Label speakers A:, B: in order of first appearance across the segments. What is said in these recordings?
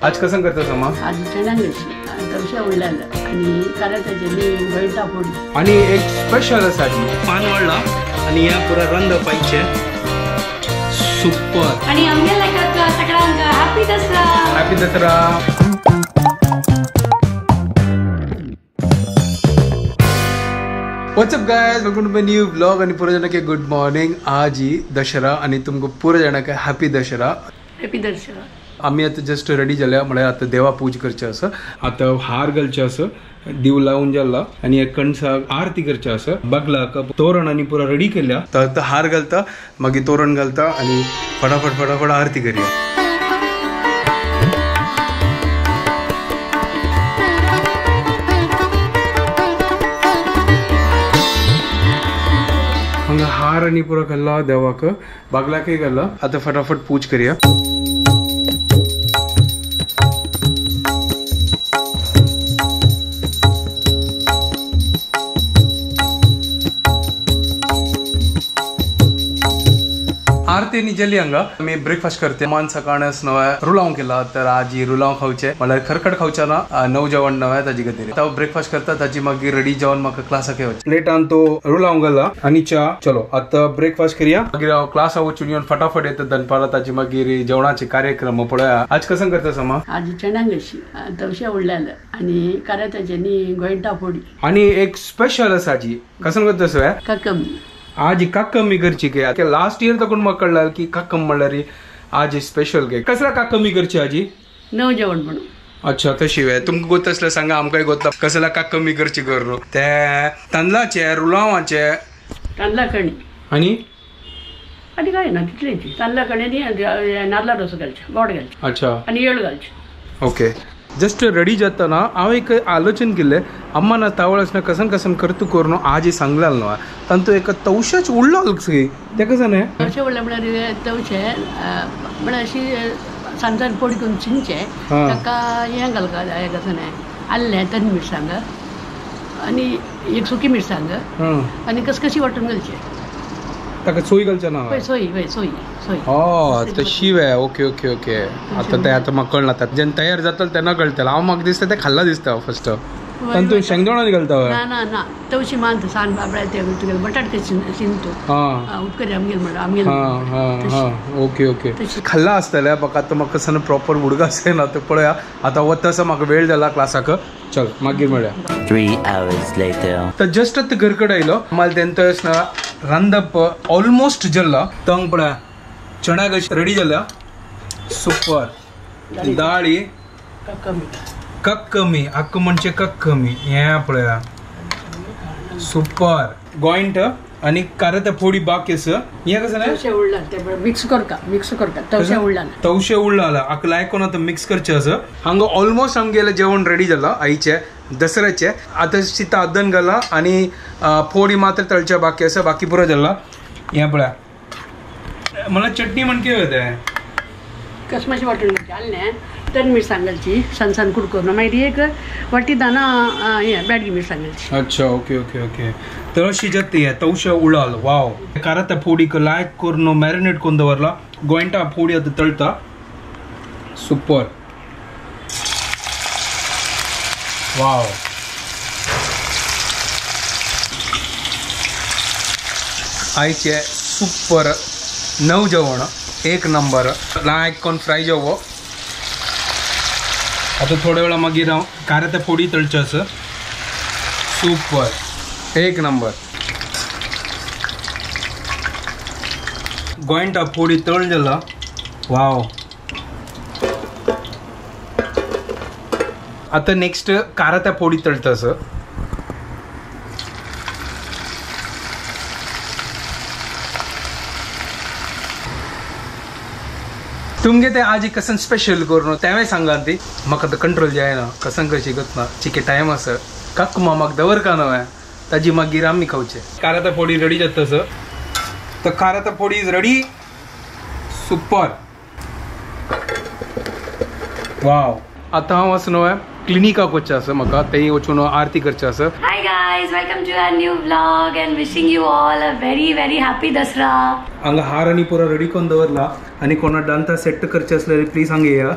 A: आज कसं करता समा?
B: आज चणांगशी तवशा उडलाला आणि कराताचे गोयटा फोडी
A: आणि एक स्पेशल साठी पान वळला आणि या पुरा रंद पाहिजे सुपर
B: आणि आमच्या लेखात सगळ्यांना happy Dussehra.
A: Happy Dussehra. What's up guys, welcome to my new vlog आणि पूरा जन के गुड मॉर्निंग. आज ही दशरा आणि तुमको पूरा जन के हॅपी दशरा.
B: हॅपी दसरा.
A: आम्ही आता जस्ट रेडी झाल्या म्हणजे आता देवा पूज करचे असं, आता हार घालचे असं, दिव लावून जाला आणि एक कणसा आरती करचे असं बघला का तोरण आणि पुरा रेडी केल्या तर हार घालता मग तोरण घालता आणि फटाफट आरती करूया. मग हार आणि पुरा घालला देवाक बागला काही घालला. आता फटाफट पूज करूया. आरती निजली हंगा मी ब्रेकफास्ट करते. मान सकाळस नव्या रुलाव केला तर आजी रुलाव खावचे मला खरखड खावच्या ना 9 जेवण नव्या ताजी गती आता ब्रेकफास्ट करता ताजी मागीर रेडी जेवण म्हाका क्लासाक येवचे लेट आन तो रुलाव गेला आणि चा चलो आता ब्रेकफास्ट करूया. मागीर हांव क्लासा वचून येवन फटाफट येता दनपारा ताजी मागीर जेवणाचे कार्यक्रम पळया. आज कसं करता समा?
B: आज चणांगशी तवशा उडलाला आणि कराताचे गोयटा फोडी
A: आणि एक स्पेशल आजी कसं करता सो
B: ककमी.
A: आज काकमी करची के लास्ट इयर तक म्हाका कळला की काकम म्हणल्यार आज स्पेशल के कसला काकमी करची आजी
B: 9 जेवण म्हणून.
A: अच्छा तशी वे तुमका गोत असलं सांगा आमकाय गोतला कसला काकमी करची करू ते तांदळाचे रुलावाचे
B: तांदळा कणी
A: आणि
B: आणि काय ना तितलेची तांदळा कणी नारळा रस घालचे गोड घालचे
A: अच्छा
B: आणि येळ घालचे.
A: ओके जस्ट रेडी जाताना हांव एक आलोचन केले अम्मा ना तावळस कसन कसन करतू करून आज सांगला न्हू तांतू एक तवशाच उडलो ते कसं नाही
B: तवशे उडले म्हळ्यार तवशे म्हळ्यार अशी सांजान पोडी करून चिंचे ताका हें घालता हें कसं नाही आल्लें तन मिरसांग आणि एक सुकी मिरसांग आणि कसकशी वाटून घालचे
A: ताका सोय घालचे ना
B: सोय सोय सोय
A: तशी वे. ओके ओके ओके आता ते आता म्हाका कळना जेन्ना तयार जाता तेन्ना कळटलें. हांव म्हाका दिसता ते खाल्ला दिसता फर्स्ट पण तू शेंगदाणा घालता
B: ना ना तवशी मानता सान बाबळा ते तुगे बटाटे शिनतो उदकरी आमगेल म्हणून
A: ओके ओके खाल्ला आसतलें म्हाका आतां म्हाका सन प्रॉपर उडगा आसना ते पळया. आता वता असो म्हाका वेळ जाला क्लासाक चल मागीर मेळया.
C: 3 hours later
A: तर जस्ट आतां घर कडेन आयलो माल तेन्ना रांदप ऑलमोस्ट जल्ला तंग पळया चणा कशी रेडी जाल्या सुपर दाळी कमी हक्क म्हणजे कमी हे पळया सुपर गोंयट आणि कारत फोडी बाकी असं हे कसं नाही
B: मिक्स करता
A: तवशे उडला हाका लायकोन आता मिक्स करचे असं हांगा ऑलमोस्ट आमगेलें जेवण रेडी जालां आईचे दसऱ्याचे. आता सीता आदन घाला आणि फोडी मात्र तळच्या बाकी असं बाकी पुरो जाला. हे पळया मला चटणी म्हणके होते
B: कसमाशी वाटून घालची आल्लें तन मिरसांग घालची सान कुड करून मागीर एक वाटी दाना हे बॅडगी मिरसांग घालची.
A: अच्छा ओके ओके ओके तर शिजत हे तवशे उडाल वाव कारत फोडी लायक करून मॅरिनेट करून दवरला. गोंयटा फोडी आता तळता सुपर वाव. आयचे सुपर 9 जेवण एक नंबर लायक करून फ्राय जेवो. आता थोड्या वेळा मागीर हांव कारत फोडी तळचे असं सुपर एक नंबर. गोंयटा फोडी तळ जाला वाव. आता नेक्स्ट कारत फोडी तळता असं तुमगे ते आज कसन स्पेशल करून त्यावेळेस सांगा ती म्हाका तर कंट्रोल जायना कसन कशी करत ना चिके टायम असं काक म्हाका दवर का नव्या ताजी मागीर आमी खावचे. कारत फोडी रेडी जाता असं तर कारत फोडी इज रेडी सुपर वाव. आता हांव असं नव्या क्लिनिकाक वचचें आसा म्हाका थंय वचून आरती करचें आसा.
D: Hi guys, welcome to our new vlog and wishing you all a very happy Dasra.
A: हांगा हार आनी पुरो रेडी करून दवरला आनी कोणा डांता सेट करचे असल्यार प्लीज हांगा येया.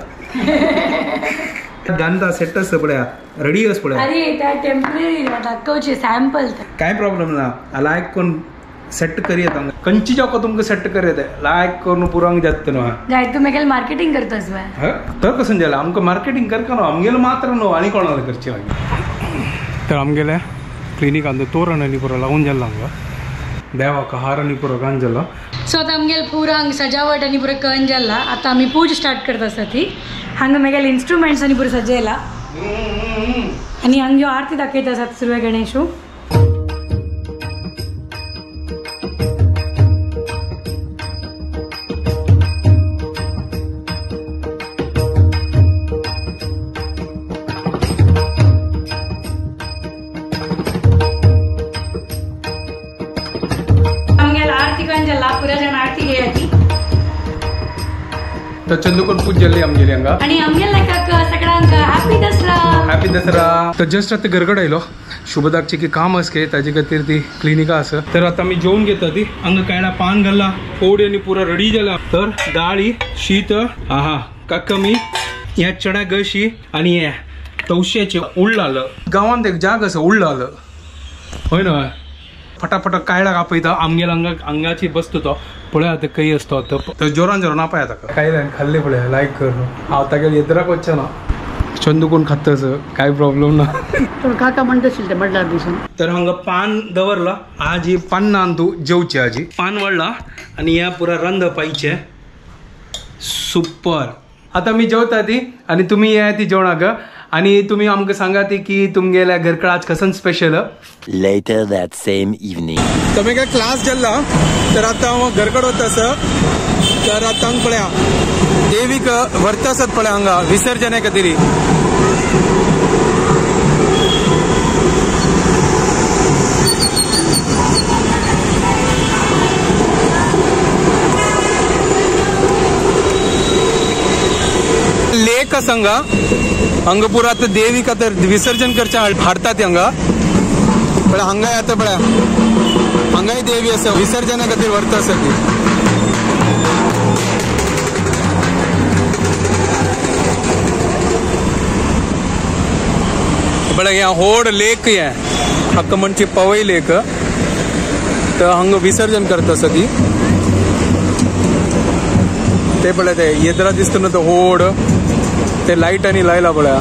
A: दांदा सेट आसता पळया रेडी आस पळया
D: अरे त्या टेम्पररी दाखवचे सॅम्पल
A: काय प्रॉब्लेम ना लायक कोण सेट करी येता कंची जाको तुमकां सेट करी येता लायक करून पुरांक जात न्हू
D: जाय तू मेगेल मार्केटिंग करतोस बाय
A: तर कसं जालें आमकां मार्केटिंग करता न्हू आमगेलो मात्र न्हू आनी कोणाला करची मागीर तर आमगेले क्लिनिकान तोरण आनी पुरो लागून जाल्लो हांगा देवाक हार आनी पुरो घालून जालो
D: सो आतां आमगेल पुरो हांगा सजावट आनी पुरो करून जाला आतां आमी पूजा स्टार्ट करता आसता ती हांगा मेगेल इंस्ट्रुमेंट्स आनी पुरो सजयला आनी हांगा ज्यो आरती दाखयता आसात सुरवे गणेशू
A: तर चंदूकर पूज जाल्ली आमगेली हांगा
D: आणि आमगेल सगळ्यांक हॅपी दसरा
A: हॅपी दसरा तर जस्ट आता गरगड आयलो शुभदाकची की काम असके ताजे खातीर ती क्लिनिका आसा तर आता आमी जेवून घेता ती हांगा कायडा पान घालला फोड आनी पुरो रेडी जाला तर दाळी शीत आहा काकमी ह्या चणा गशी आनी हे तवश्याचे उळ्ळ आलं गांवांत एक जाग आसा उळ्ळ आलं होय ना फटाफट कायडा कापयता आमगेल आंगाची बसतो तो पळय आता काही असतो तर जोरान जोरान नापाय ताका काय खाल्ले पळय लायक कर हांव तागेल येद्राक वच्चा ना चंदू कोण खातस काय प्रॉब्लेम ना
B: तर काका म्हणतशील ते म्हणल्यार दिसून
A: तर हांगा पान दवरला आजी पान तू जेवचे आजी पान वळला आणि ह्या पुरा रंध पाहिजे सुपर आता मी जेवता ती आणि तुम्ही या ती जेवणाक आणि तुम्ही आमकां सांगा ती की तुमगेल्या घरकडे आज कसन special
C: Later that same evening.
A: तुम्ही काय क्लास जाल्ला तर आता हांव घरकडे वतास तर आता हांगा पळया देवीक व्हरत आसत पळय हांगा विसर्जने खातीर लेक आसा हांगा पुरा आता देवीक आता विसर्जन करचे हाडतात हांगा पण हांगाय आता पळया हांगाय देवी आसा विसर्जना खातीर व्हरता आसा ती पळय ह्या व्हड लेक हे हाका म्हणची पवई लेक तर हांगा विसर्जन करता आसा ती ते पळय ते येद्रा दिसता न्हू तो व्हड ते लायटांनी लायला पळया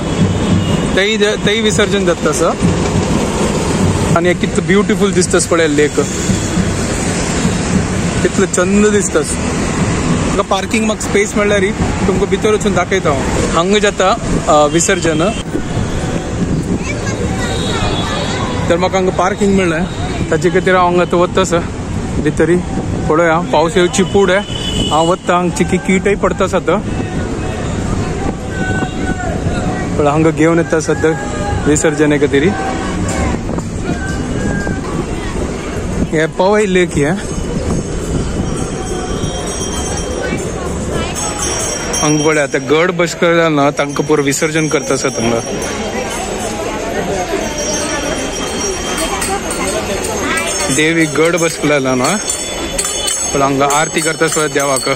A: तेय विसर्जन जाता आसा आणि कितलं ब्युटिफुल दिसतास पळय लेक कितलं चंद दिसतास म्हाका पार्किंग म्हाका स्पेस म्हणल्यार तुमकां भितर वचून दाखयता हांगा जाता विसर्जन तर म्हाका हांगा पार्किंग मेळ्ळें ताचे खातीर हांव हांगा वतास भितरी पळया पावस येवची फूड हांव वता हांगची किटय पडता आसा पण हांगा घेवन येता सद्या विसर्जने खातीर हे पवई लेक हे हांगा पळय आता गड बस करता ना तांकां पुरो विसर्जन करता आसत हांगा देवी गड बसला ना पण हांगा आरती करता आसत देवाक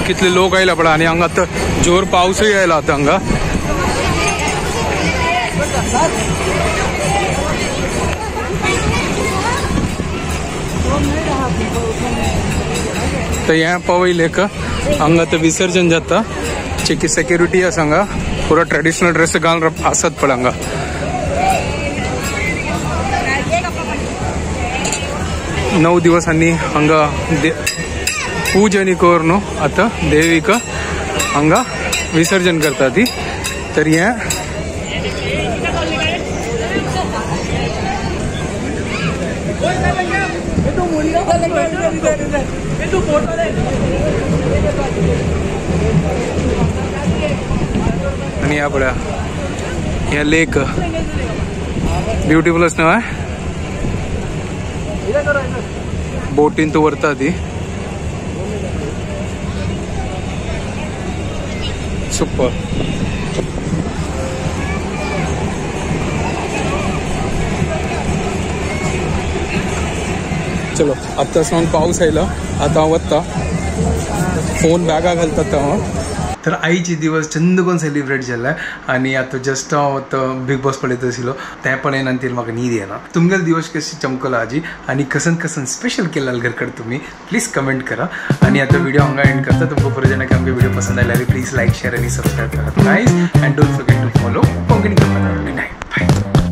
A: कितले लोक आयला पळय आणि हांगा आतां जोर पावसूय आयला आतां हांगा तर हें पवई लेक हांगा आतां विसर्जन जाता की सेक्युरिटी आसा हांगा पुरो ट्रेडिशनल ड्रेस घालून आसत पळय हांगा नऊ दिवसांनी हांगा पूजनी कर न्हू आतां देवीक हांगा विसर्जन करता ती तर हें आणि या पळया हें लेक ब्युटिफुल आसना बोटीन तू व्हरता ती सुपर. चलो आत्ता सावन पाऊस आयला, आता हांव वता फोन बॅगा घालतात तेव्हा. तर आईचे दिवस चंद करून सेलिब्रेट झाला आणि आता जस्ट हांव बिग बॉस पळयत आशिल्लो त्या पळयनानंतर म्हाका न्हीद येना. तुमगेलो दिवस कशी चमकलो आजी आणि कसन कसन स्पेशल केला घरकड तुम्ही प्लीज कमेंट करा. आणि आता व्हिडिओ हांगा एंड करता. तुमकां बरें जाणा की आमगे व्हिडिओ पसंद आयल्यार प्लीज लाईक शेअर आणि सबस्क्राईब करा guys. And don't forget to follow Konkani. Good night, bye.